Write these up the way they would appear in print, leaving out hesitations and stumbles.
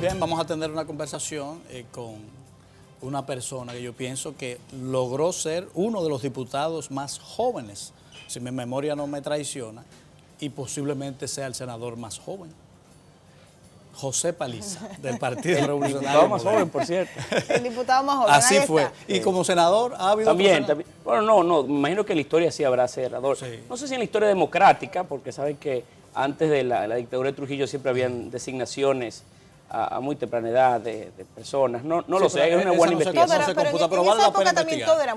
Bien, vamos a tener una conversación con una persona que yo pienso que logró ser uno de los diputados más jóvenes, si mi memoria no me traiciona, y posiblemente sea el senador más joven. José Paliza, del Partido Revolucionario. El diputado más joven, por cierto. El diputado más joven. Así fue. Y como senador ha habido También. Bueno, no, me imagino que en la historia sí habrá senador. Sí. No sé si en la historia democrática, porque saben que antes de la dictadura de Trujillo siempre habían designaciones a muy temprana edad de personas. No lo sé, es una buena investigación. Pero en esa época también todo era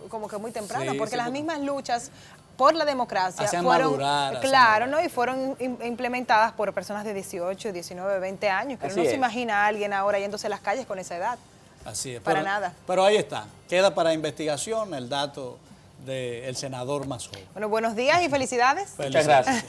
como que muy temprano, Sí, porque sí, las mismas luchas por la democracia hacían fueron, madurar, claro, ¿no? Y fueron implementadas por personas de 18, 19, 20 años, que Así no se es. imagina a alguien ahora yéndose a las calles con esa edad. Así es. Para nada. Pero ahí está. Queda para investigación el dato del senador más joven. Bueno, buenos días y felicidades. Muchas gracias.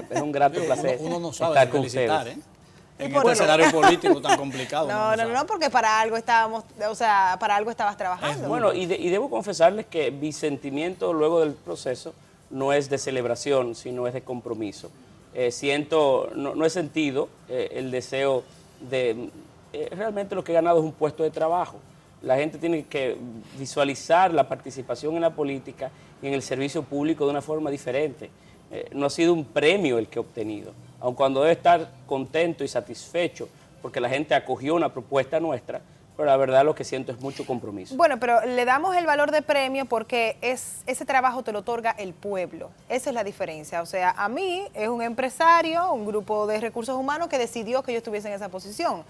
Es un grato placer. Uno no sabe estar si con felicitar, ustedes. En este escenario político tan complicado. No, porque para algo estábamos, o sea, para algo estabas trabajando. Bueno, y debo confesarles que mi sentimiento luego del proceso no es de celebración, sino es de compromiso. No he sentido el deseo de... realmente lo que he ganado es un puesto de trabajo. La gente tiene que visualizar la participación en la política y en el servicio público de una forma diferente. No ha sido un premio el que he obtenido, aun cuando debe estar contento y satisfecho porque la gente acogió una propuesta nuestra, pero la verdad lo que siento es mucho compromiso. Bueno, pero le damos el valor de premio porque ese trabajo te lo otorga el pueblo. Esa es la diferencia. O sea, a mí es un empresario, un grupo de recursos humanos que decidió que yo estuviese en esa posición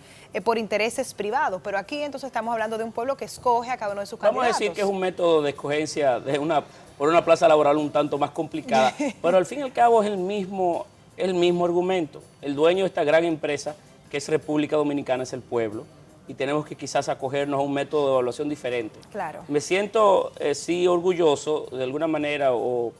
por intereses privados. Pero aquí entonces estamos hablando de un pueblo que escoge a cada uno de sus candidatos. Vamos a decir que es un método de escogencia por una plaza laboral un tanto más complicada, pero al fin y al cabo es el mismo argumento. El dueño de esta gran empresa, que es República Dominicana, es el pueblo. Y tenemos que quizás acogernos a un método de evaluación diferente. Claro. Me siento sí orgulloso de alguna manera o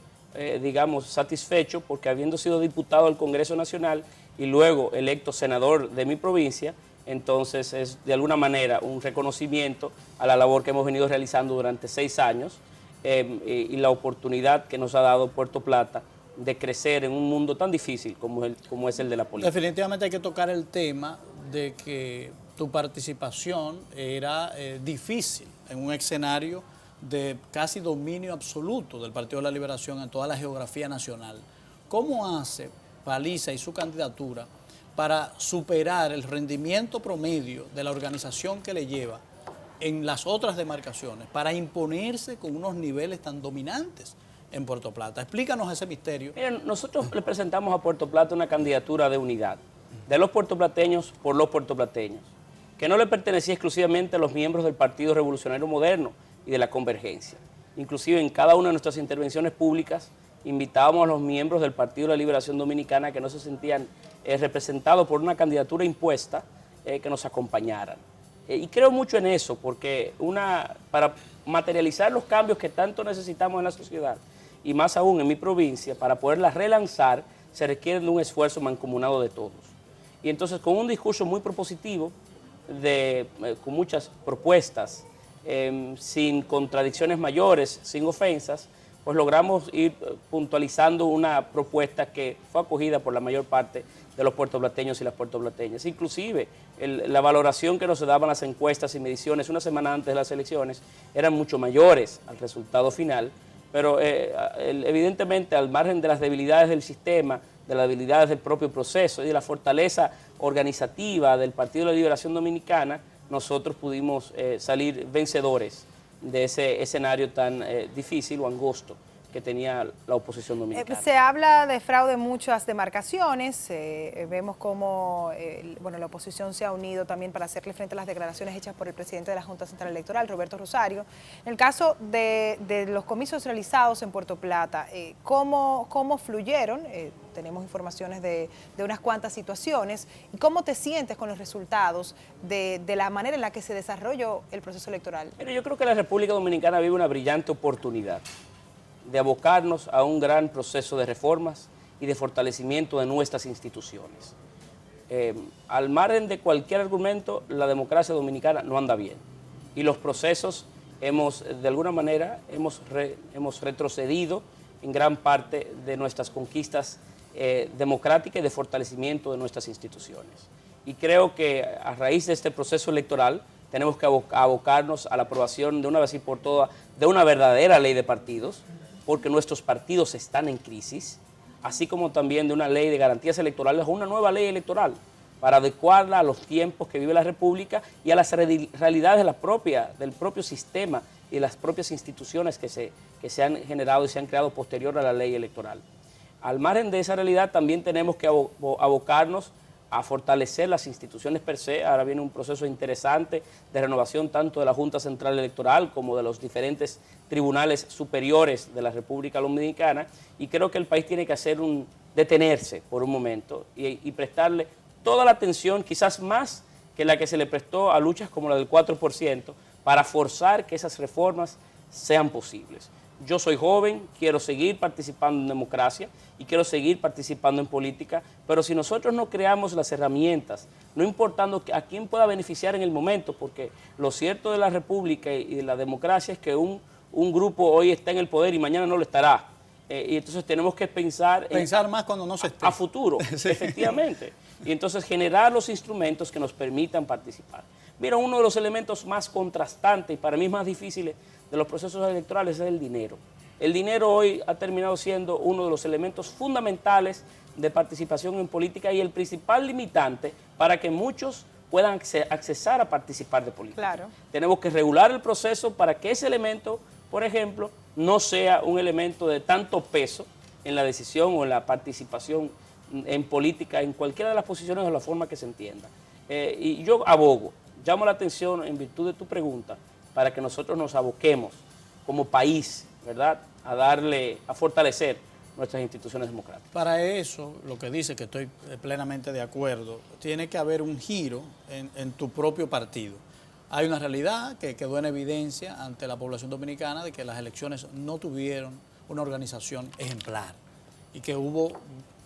digamos satisfecho porque habiendo sido diputado del Congreso Nacional y luego electo senador de mi provincia, entonces es de alguna manera un reconocimiento a la labor que hemos venido realizando durante 6 años y la oportunidad que nos ha dado Puerto Plata de crecer en un mundo tan difícil como es el de la política. Definitivamente hay que tocar el tema de que tu participación era difícil en un escenario de casi dominio absoluto del Partido de la Liberación en toda la geografía nacional. ¿Cómo hace Paliza y su candidatura para superar el rendimiento promedio de la organización que le lleva en las otras demarcaciones, para imponerse con unos niveles tan dominantes en Puerto Plata? Explícanos ese misterio. Miren, nosotros le presentamos a Puerto Plata una candidatura de unidad, de los puertoplateños por los puertoplateños, que no le pertenecía exclusivamente a los miembros del Partido Revolucionario Moderno y de la Convergencia. Inclusive en cada una de nuestras intervenciones públicas invitábamos a los miembros del Partido de la Liberación Dominicana que no se sentían representados por una candidatura impuesta que nos acompañaran. Y creo mucho en eso, porque para materializar los cambios que tanto necesitamos en la sociedad, y más aún en mi provincia, para poderla relanzar, se requiere de un esfuerzo mancomunado de todos. Y entonces con un discurso muy propositivo, con muchas propuestas, sin contradicciones mayores, sin ofensas, pues logramos ir puntualizando una propuesta que fue acogida por la mayor parte de los puertoplateños y las puertoplateñas. Inclusive la valoración que nos daban las encuestas y mediciones una semana antes de las elecciones eran mucho mayores al resultado final, pero evidentemente al margen de las debilidades del sistema, de las debilidades del propio proceso y de la fortaleza organizativa del Partido de la Liberación Dominicana, nosotros pudimos salir vencedores de ese escenario tan difícil o angosto que tenía la oposición dominicana. Se habla de fraude en muchas demarcaciones, vemos cómo la oposición se ha unido también para hacerle frente a las declaraciones hechas por el presidente de la Junta Central Electoral, Roberto Rosario. En el caso de los comicios realizados en Puerto Plata, ¿cómo fluyeron? Tenemos informaciones de unas cuantas situaciones. ¿Y cómo te sientes con los resultados de la manera en la que se desarrolló el proceso electoral? Pero yo creo que la República Dominicana vive una brillante oportunidad de abocarnos a un gran proceso de reformas y de fortalecimiento de nuestras instituciones. Al margen de cualquier argumento, la democracia dominicana no anda bien. Y los procesos de alguna manera, hemos retrocedido en gran parte de nuestras conquistas democráticas y de fortalecimiento de nuestras instituciones. Y creo que a raíz de este proceso electoral tenemos que abocarnos a la aprobación de una vez y por todas de una verdadera ley de partidos, porque nuestros partidos están en crisis, así como también de una ley de garantías electorales o una nueva ley electoral para adecuarla a los tiempos que vive la República y a las realidades del propio sistema y las propias instituciones que se han generado y se han creado posterior a la ley electoral. Al margen de esa realidad también tenemos que abocarnos a fortalecer las instituciones per se. Ahora viene un proceso interesante de renovación tanto de la Junta Central Electoral como de los diferentes tribunales superiores de la República Dominicana, y creo que el país tiene que detenerse por un momento y prestarle toda la atención, quizás más que la que se le prestó a luchas como la del 4%, para forzar que esas reformas sean posibles. Yo soy joven, quiero seguir participando en democracia y quiero seguir participando en política, pero si nosotros no creamos las herramientas, no importando a quién pueda beneficiar en el momento, porque lo cierto de la República y de la democracia es que un grupo hoy está en el poder y mañana no lo estará. Y entonces tenemos que pensar más cuando no se esté. A futuro, sí. Efectivamente. Y entonces generar los instrumentos que nos permitan participar. Mira, uno de los elementos más contrastantes y para mí más difíciles de los procesos electorales es el dinero. El dinero hoy ha terminado siendo uno de los elementos fundamentales de participación en política y el principal limitante para que muchos puedan accesar a participar de política. Claro. Tenemos que regular el proceso para que ese elemento, por ejemplo, no sea un elemento de tanto peso en la decisión o en la participación en política, en cualquiera de las posiciones o la forma que se entienda. Y yo llamo la atención en virtud de tu pregunta, para que nosotros nos aboquemos como país, ¿verdad?, a fortalecer nuestras instituciones democráticas. Para eso, lo que dice, que estoy plenamente de acuerdo, tiene que haber un giro en tu propio partido. Hay una realidad que quedó en evidencia ante la población dominicana de que las elecciones no tuvieron una organización ejemplar y que hubo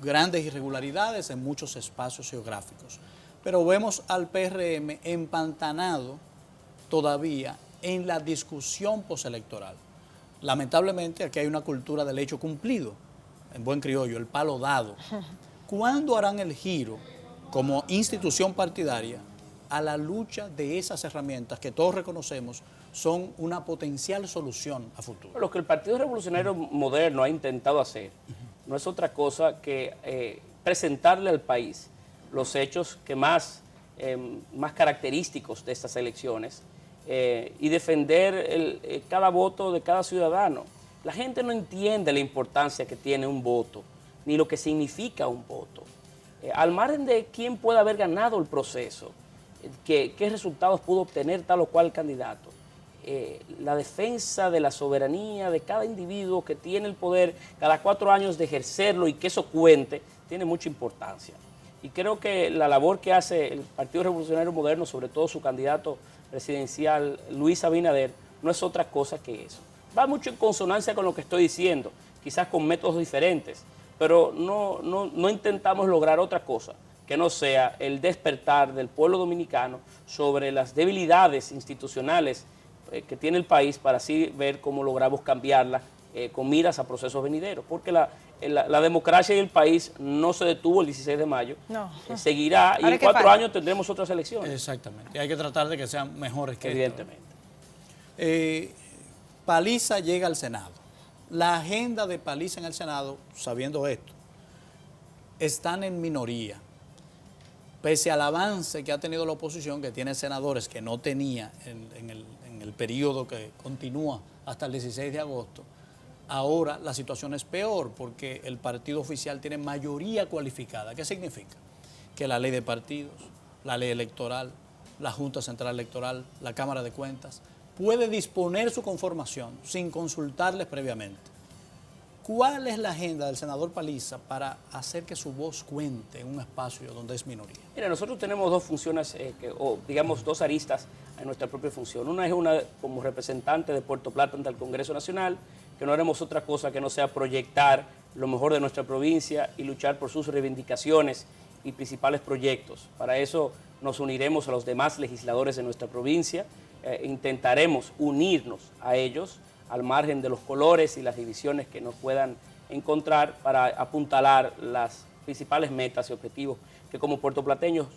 grandes irregularidades en muchos espacios geográficos. Pero vemos al PRM empantanado todavía en la discusión postelectoral. Lamentablemente aquí hay una cultura del hecho cumplido, en buen criollo, el palo dado. ¿Cuándo harán el giro como institución partidaria a la lucha de esas herramientas que todos reconocemos son una potencial solución a futuro? Lo que el Partido Revolucionario Moderno ha intentado hacer no es otra cosa que presentarle al país los hechos que más característicos de estas elecciones y defender cada voto de cada ciudadano. La gente no entiende la importancia que tiene un voto, ni lo que significa un voto. Al margen de quién pueda haber ganado el proceso, qué resultados pudo obtener tal o cual candidato, la defensa de la soberanía de cada individuo que tiene el poder cada 4 años de ejercerlo y que eso cuente, tiene mucha importancia. Y creo que la labor que hace el Partido Revolucionario Moderno, sobre todo su candidato presidencial Luis Abinader, no es otra cosa que eso. Va mucho en consonancia con lo que estoy diciendo, quizás con métodos diferentes, pero no intentamos lograr otra cosa que no sea el despertar del pueblo dominicano sobre las debilidades institucionales que tiene el país, para así ver cómo logramos cambiarla con miras a procesos venideros, porque la democracia y el país no se detuvo el 16 de mayo, no. Seguirá y en 4 años tendremos otras elecciones. Exactamente, y hay que tratar de que sean mejores que evidentemente. Paliza llega al Senado. La agenda de Paliza en el Senado, sabiendo esto, están en minoría. Pese al avance que ha tenido la oposición, que tiene senadores que no tenía en el periodo que continúa hasta el 16 de agosto, ahora la situación es peor porque el partido oficial tiene mayoría cualificada. ¿Qué significa? Que la ley de partidos, la ley electoral, la Junta Central Electoral, la Cámara de Cuentas, puede disponer su conformación sin consultarles previamente. ¿Cuál es la agenda del senador Paliza para hacer que su voz cuente en un espacio donde es minoría? Mira, nosotros tenemos dos funciones, digamos dos aristas en nuestra propia función. Una es una como representante de Puerto Plata ante el Congreso Nacional, que no haremos otra cosa que no sea proyectar lo mejor de nuestra provincia y luchar por sus reivindicaciones y principales proyectos. Para eso nos uniremos a los demás legisladores de nuestra provincia, intentaremos unirnos a ellos al margen de los colores y las divisiones que nos puedan encontrar para apuntalar las principales metas y objetivos que como puertoplateños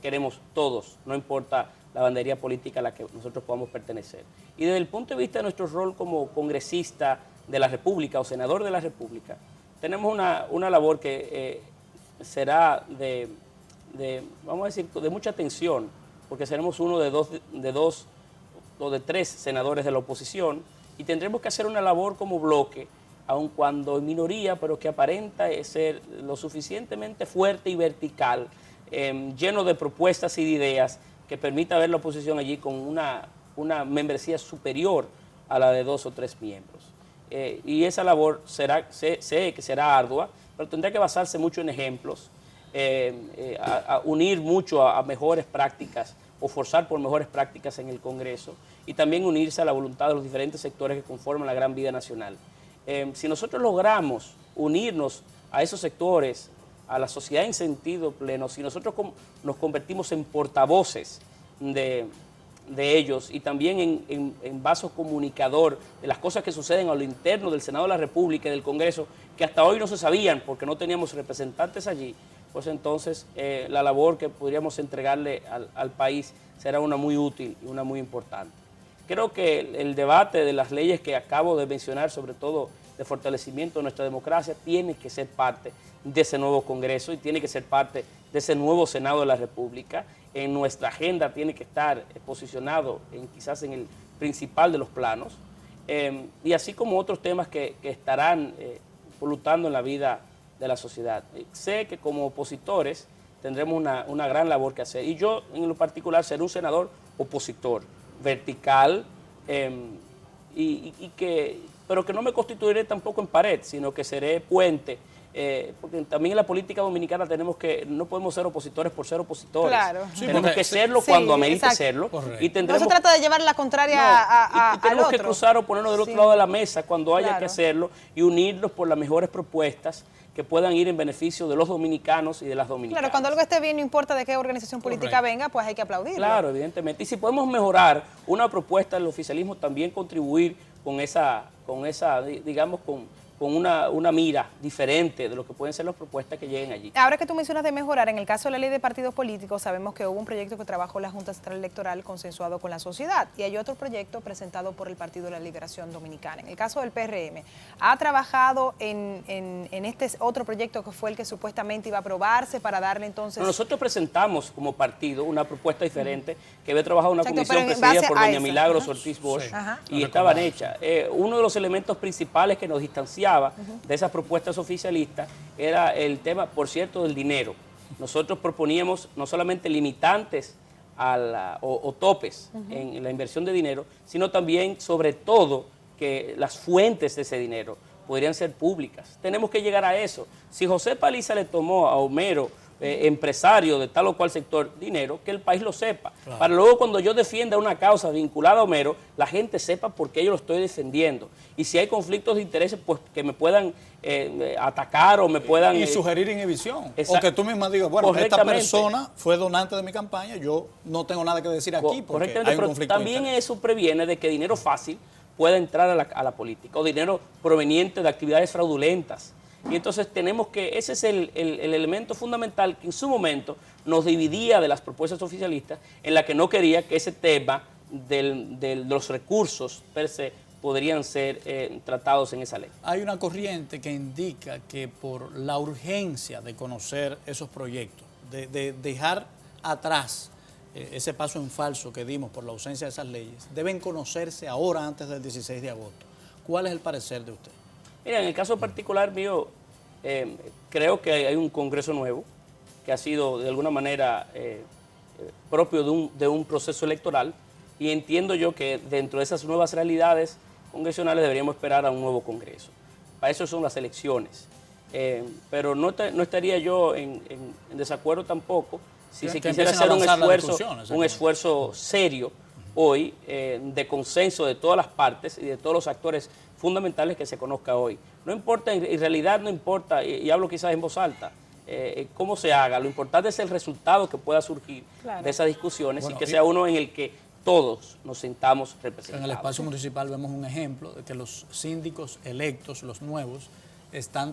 queremos todos, no importa la bandería política a la que nosotros podamos pertenecer. Y desde el punto de vista de nuestro rol como congresista de la República o senador de la República, tenemos una labor que será vamos a decir, de mucha atención, porque seremos uno de dos o de tres senadores de la oposición y tendremos que hacer una labor como bloque, aun cuando en minoría, pero que aparenta ser lo suficientemente fuerte y vertical, lleno de propuestas y de ideas que permita ver la oposición allí con una membresía superior a la de 2 o 3 miembros. Y esa labor sé que será ardua, pero tendrá que basarse mucho en ejemplos, a unir mucho a mejores prácticas o forzar por mejores prácticas en el Congreso y también unirse a la voluntad de los diferentes sectores que conforman la gran vida nacional. Si nosotros logramos unirnos a esos sectores, a la sociedad en sentido pleno, si nosotros nos convertimos en portavoces de ellos y también en vaso comunicador de las cosas que suceden a lo interno del Senado de la República y del Congreso, que hasta hoy no se sabían porque no teníamos representantes allí, pues entonces la labor que podríamos entregarle al país será una muy útil y una muy importante. Creo que el debate de las leyes que acabo de mencionar, sobre todo de fortalecimiento de nuestra democracia, tiene que ser parte de ese nuevo Congreso y tiene que ser parte de ese nuevo Senado de la República. En nuestra agenda tiene que estar posicionado quizás en el principal de los planos, y así como otros temas que estarán poluntando en la vida de la sociedad. Sé que como opositores tendremos una gran labor que hacer y yo en lo particular seré un senador opositor, vertical, pero que no me constituiré tampoco en pared, sino que seré puente, porque también en la política dominicana no podemos ser opositores por ser opositores. Claro. Sí, tenemos que serlo cuando amerite serlo. Y tendremos, no se trata de llevar la contraria y tenemos que cruzar o ponernos del otro lado de la mesa cuando haya que hacerlo y unirnos por las mejores propuestas que puedan ir en beneficio de los dominicanos y de las dominicanas. Claro, cuando algo esté bien, no importa de qué organización política venga, pues hay que aplaudirlo. Claro, evidentemente. Y si podemos mejorar una propuesta del oficialismo, también contribuir con esa digamos, con una mira diferente de lo que pueden ser las propuestas que lleguen allí. Ahora que tú mencionas de mejorar, en el caso de la ley de partidos políticos, sabemos que hubo un proyecto que trabajó la Junta Central Electoral consensuado con la sociedad y hay otro proyecto presentado por el Partido de la Liberación Dominicana. En el caso del PRM, ¿ha trabajado en este otro proyecto que fue el que supuestamente iba a aprobarse para darle entonces...? Nosotros presentamos como partido una propuesta diferente que había trabajado una comisión presidida por doña Milagros Ortiz Bosch y estaban hechas. Uno de los elementos principales que nos distanciaba de esas propuestas oficialistas era el tema, por cierto, del dinero. Nosotros proponíamos no solamente limitantes o topes en la inversión de dinero, sino también, sobre todo, que las fuentes de ese dinero podrían ser públicas. Tenemos que llegar a eso. Si José Paliza le tomó a Homero, empresario de tal o cual sector, dinero, que el país lo sepa. Claro. Para luego cuando yo defienda una causa vinculada a Homero, la gente sepa por qué yo lo estoy defendiendo. Y si hay conflictos de intereses, pues que me puedan atacar o me puedan... Y sugerir inhibición. O que tú misma digas, bueno, esta persona fue donante de mi campaña, yo no tengo nada que decir aquí porque hay un conflicto de también eso previene de que dinero fácil pueda entrar a la política o dinero proveniente de actividades fraudulentas. Y entonces tenemos que, ese es el elemento fundamental que en su momento nos dividía de las propuestas oficialistas, en la que no quería que ese tema de los recursos per se podrían ser tratados en esa ley. Hay una corriente que indica que por la urgencia de conocer esos proyectos, de dejar atrás ese paso en falso que dimos por la ausencia de esas leyes, deben conocerse ahora antes del 16 de agosto. ¿Cuál es el parecer de usted? Mira, en el caso particular mío, creo que hay un Congreso nuevo que ha sido de alguna manera propio de un proceso electoral y entiendo yo que dentro de esas nuevas realidades congresionales deberíamos esperar a un nuevo Congreso. Para eso son las elecciones. Pero no estaría yo en desacuerdo tampoco si se quisiera hacer un esfuerzo serio hoy de consenso de todas las partes y de todos los actores fundamentales que se conozca hoy. No importa, en realidad no importa, y hablo quizás en voz alta, cómo se haga, lo importante es el resultado que pueda surgir de esas discusiones y que sea uno en el que todos nos sintamos representados. En el espacio municipal vemos un ejemplo de que los síndicos electos, los nuevos, están